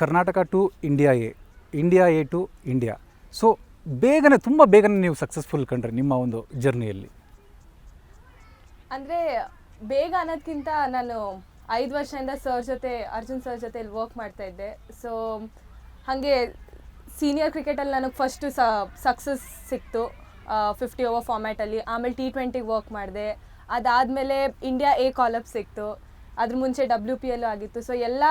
Karnataka to India A, India A to India. So ಬೇಗನೆ ತುಂಬ ಬೇಗನೆ ನೀವು ಸಕ್ಸಸ್ಫುಲ್ ಕಂಡ್ರೆ ನಿಮ್ಮ ಒಂದು ಜರ್ನಿಯಲ್ಲಿ. ಅಂದರೆ ಬೇಗ ಅನ್ನೋದಕ್ಕಿಂತ ನಾನು 5 ವರ್ಷದಿಂದ ಅರ್ಜುನ್ ಸರ್ ಜೊತೆ ಇಲ್ಲಿ ವರ್ಕ್ ಮಾಡ್ತಾಯಿದ್ದೆ. ಸೊ ಹಾಗೆ ಸೀನಿಯರ್ ಕ್ರಿಕೆಟಲ್ಲಿ ನನಗೆ ಫಸ್ಟು ಸಕ್ಸಸ್ ಸಿಕ್ತು 50 ಓವರ್ ಫಾರ್ಮ್ಯಾಟಲ್ಲಿ. ಆಮೇಲೆ T20 ವರ್ಕ್ ಮಾಡಿದೆ. ಅದಾದಮೇಲೆ ಇಂಡಿಯಾ ಎ ಕಾಲಪ್ ಸಿಕ್ತು. ಅದ್ರ ಮುಂಚೆ WPL ಆಗಿತ್ತು. ಸೊ ಎಲ್ಲ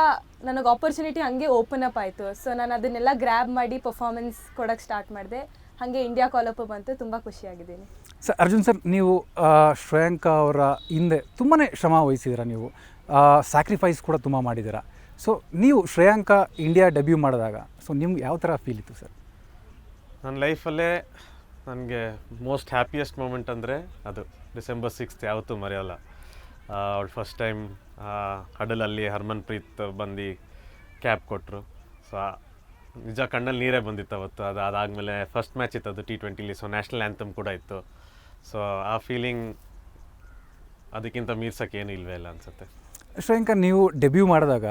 ನನಗೆ ಆಪರ್ಚುನಿಟಿ ಹಾಗೆ ಓಪನ್ ಅಪ್ ಆಯಿತು. ಸೊ ನಾನು ಅದನ್ನೆಲ್ಲ ಗ್ರ್ಯಾಬ್ ಮಾಡಿ ಪರ್ಫಾರ್ಮೆನ್ಸ್ ಕೊಡೋಕ್ಕೆ ಸ್ಟಾರ್ಟ್ ಮಾಡಿದೆ. ಹಾಗೆ ಇಂಡಿಯಾ ಕಾಲಪ್ ಬಂತು. ತುಂಬ ಖುಷಿಯಾಗಿದ್ದೀನಿ. ಸರ್ ಅರ್ಜುನ್ ಸರ್, ನೀವು ಶ್ರೇಯಾಂಕ ಅವರ ಹಿಂದೆ ತುಂಬಾ ಶ್ರಮ ವಹಿಸಿದ್ದೀರ, ನೀವು ಸ್ಯಾಕ್ರಿಫೈಸ್ ಕೂಡ ತುಂಬ ಮಾಡಿದ್ದೀರ. ಸೊ ನೀವು ಶ್ರೇಯಾಂಕ ಇಂಡಿಯಾ ಡೆಬ್ಯೂ ಮಾಡಿದಾಗ ಸೊ ನಿಮ್ಗೆ ಯಾವ ಥರ ಫೀಲ್ ಇತ್ತು ಸರ್? ನನ್ನ ಲೈಫಲ್ಲೇ ನನಗೆ ಮೋಸ್ಟ್ ಹ್ಯಾಪಿಯೆಸ್ಟ್ ಮೂಮೆಂಟ್ ಅಂದರೆ ಅದು December 6th ಯಾವತ್ತೂ ಮರೆಯೋಲ್ಲ. ಅವಳು ಫಸ್ಟ್ ಟೈಮ್ ಹಡಲಲ್ಲಿ ಹರ್ಮನ್ಪ್ರೀತ್ ಬಂದು ಕ್ಯಾಪ್ ಕೊಟ್ಟರು. ಸೊ ನಿಜ ಕಣ್ಣಲ್ಲಿ ನೀರೇ ಬಂದಿತ್ತು ಅವತ್ತು. ಅದಾದಮೇಲೆ ಫಸ್ಟ್ ಮ್ಯಾಚ್ ಇತ್ತು ಅದು T20ಲಿ. ಸೊ ನ್ಯಾಷನಲ್ ಆ್ಯಂಥಮ್ ಕೂಡ ಇತ್ತು. ಸೊ ಆ ಫೀಲಿಂಗ್ ಅದಕ್ಕಿಂತ ಮೀರ್ಸೋಕ್ಕೆ ಏನೂ ಇಲ್ಲವೇ ಇಲ್ಲ ಅನಿಸುತ್ತೆ. ಶ್ರೇಯಾಂಕ, ನೀವು ಡೆಬ್ಯೂ ಮಾಡಿದಾಗ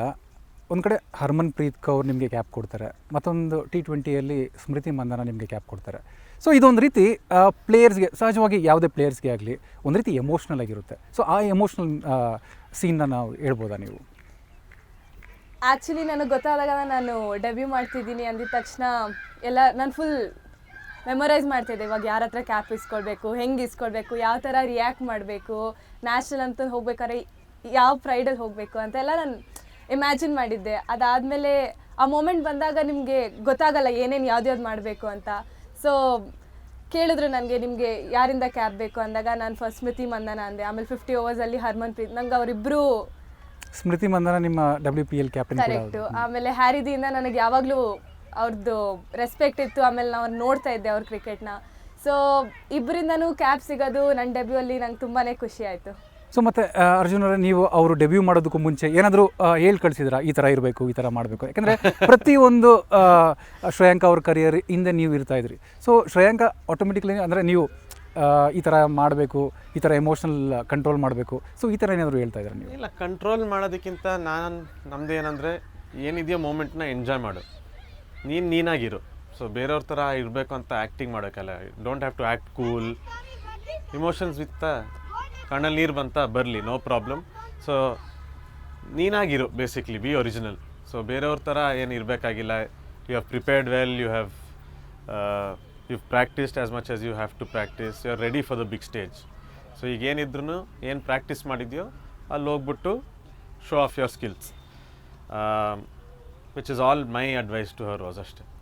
ಒಂದು ಕಡೆ ಹರ್ಮನ್ಪ್ರೀತ್ ಕೌರ್ ನಿಮಗೆ ಕ್ಯಾಪ್ ಕೊಡ್ತಾರೆ, ಮತ್ತೊಂದು T20ಯಲ್ಲಿ ಸ್ಮೃತಿ ಮಂದನ ನಿಮಗೆ ಕ್ಯಾಪ್ ಕೊಡ್ತಾರೆ. ಸೊ ಇದೊಂದು ರೀತಿ ಪ್ಲೇಯರ್ಸ್ಗೆ, ಸಹಜವಾಗಿ ಯಾವುದೇ ಪ್ಲೇಯರ್ಸ್ಗೆ ಆಗಲಿ ಒಂದು ರೀತಿ ಎಮೋಷ್ನಲ್ ಆಗಿರುತ್ತೆ. ಸೊ ಆ ಎಮೋಷ್ನಲ್ ಸೀನ್ನ ನಾವು ಹೇಳ್ಬೋದಾ ನೀವು? ಆ್ಯಕ್ಚುಲಿ ನನಗೆ ಗೊತ್ತಾದಾಗ ನಾನು ಡೆಬ್ಯೂ ಮಾಡ್ತಿದ್ದೀನಿ ಅಂದಿದ ತಕ್ಷಣ ಎಲ್ಲ ನಾನು ಫುಲ್ ಮೆಮೊರೈಸ್ ಮಾಡ್ತಿದ್ದೆ. ಇವಾಗ ಯಾರ ಹತ್ರ ಕ್ಯಾಪ್ ಇಸ್ಕೊಳ್ಬೇಕು, ಹೆಂಗೆ ಇಸ್ಕೊಳ್ಬೇಕು, ಯಾವ ಥರ ರಿಯಾಕ್ಟ್ ಮಾಡಬೇಕು, ನ್ಯಾಷನಲ್ ಅಂತ ಹೋಗ್ಬೇಕಾದ್ರೆ ಯಾವ ಪ್ರೈಡಲ್ಲಿ ಹೋಗಬೇಕು ಅಂತೆಲ್ಲ ನಾನು ಇಮ್ಯಾಜಿನ್ ಮಾಡಿದ್ದೆ. ಅದಾದಮೇಲೆ ಆ ಮೂಮೆಂಟ್ ಬಂದಾಗ ನಿಮಗೆ ಗೊತ್ತಾಗಲ್ಲ ಏನೇನು ಯಾವ್ದು ಮಾಡಬೇಕು ಅಂತ. ಸೊ ಕೇಳಿದ್ರು ನನಗೆ ನಿಮಗೆ ಯಾರಿಂದ ಕ್ಯಾಪ್ ಬೇಕು ಅಂದಾಗ ನಾನು ಫಸ್ಟ್ ಸ್ಮೃತಿ ಮಂದನ ಅಂದೆ. ಆಮೇಲೆ 50 ಓವರ್ಸಲ್ಲಿ ಹರ್ಮನ್ಪ್ರೀತ್. ನಂಗೆ ಅವರಿಬ್ಬರು ಸ್ಮೃತಿ ಮಂದನ ನಿಮ್ಮ WPL ಕ್ಯಾಪ್ಟನ್ ಕರೆಕ್ಟು. ಆಮೇಲೆ ಹ್ಯಾರಿದಿಂದ ನನಗೆ ಯಾವಾಗಲೂ ಅವ್ರದ್ದು ರೆಸ್ಪೆಕ್ಟ್ ಇತ್ತು. ಆಮೇಲೆ ನಾವು ನೋಡ್ತಾ ಇದ್ದೆ ಅವ್ರ ಕ್ರಿಕೆಟ್ನ. ಸೊ ಇಬ್ಬರಿಂದನೂ ಕ್ಯಾಪ್ ಸಿಗೋದು ನನ್ನ ಡೆಬ್ಯೂ ಅಲ್ಲಿ ನಂಗೆ ತುಂಬಾ ಖುಷಿ ಆಯಿತು. ಸೊ ಮತ್ತು ಅರ್ಜುನ್ ಅವರೇ, ನೀವು ಅವರು ಡೆಬ್ಯೂ ಮಾಡೋದಕ್ಕೂ ಮುಂಚೆ ಏನಾದರೂ ಹೇಳಿ ಕಳಿಸಿದ್ರಾ ಈ ಥರ ಇರಬೇಕು, ಈ ಥರ ಮಾಡಬೇಕು? ಯಾಕೆಂದರೆ ಪ್ರತಿಯೊಂದು ಶ್ರೇಯಾಂಕ ಅವ್ರ ಕರಿಯರ್ ಹಿಂದೆ ನೀವು ಇರ್ತಾಯಿದ್ರಿ. ಸೊ ಶ್ರೇಯಾಂಕ ಆಟೋಮೆಟಿಕ್ಲಿ ಅಂದರೆ ನೀವು ಈ ಥರ ಮಾಡಬೇಕು, ಈ ಥರ ಎಮೋಷ್ನಲ್ ಕಂಟ್ರೋಲ್ ಮಾಡಬೇಕು, ಸೊ ಈ ಥರ ಏನಾದರೂ ಹೇಳ್ತಾ ಇದ್ದಾರೆ ನೀವು? ಇಲ್ಲ, ಕಂಟ್ರೋಲ್ ಮಾಡೋದಕ್ಕಿಂತ ನಮ್ಮದು ಏನಂದರೆ ಏನಿದೆಯೋ ಮೂಮೆಂಟ್ನ ಎಂಜಾಯ್ ಮಾಡು, ನೀನಾಗಿರು. ಸೊ ಬೇರೆಯವ್ರ ಥರ ಇರಬೇಕು ಅಂತ ಆ್ಯಕ್ಟಿಂಗ್ ಮಾಡೋಕ್ಕಲ್ಲ. Don't have to act cool. Emotions with ಕಣ್ಣಲ್ಲಿ ನೀರು ಬಂತ ಬರಲಿ, ನೋ ಪ್ರಾಬ್ಲಮ್. ಸೊ ನೀನಾಗಿರು, ಬೇಸಿಕ್ಲಿ ಬಿ ಒರಿಜಿನಲ್. ಸೊ ಬೇರೆಯವ್ರ ಥರ ಏನು ಇರಬೇಕಾಗಿಲ್ಲ. You have prepared well, you've practiced as much as you have to practice. You're ready for the big stage. So ಈಗ ಏನಿದ್ರು ಏನು ಪ್ರಾಕ್ಟೀಸ್ ಮಾಡಿದೆಯೋ ಅಲ್ಲಿ ಹೋಗ್ಬಿಟ್ಟು show off your skills, which is all my advice to her was ಅಷ್ಟೇ.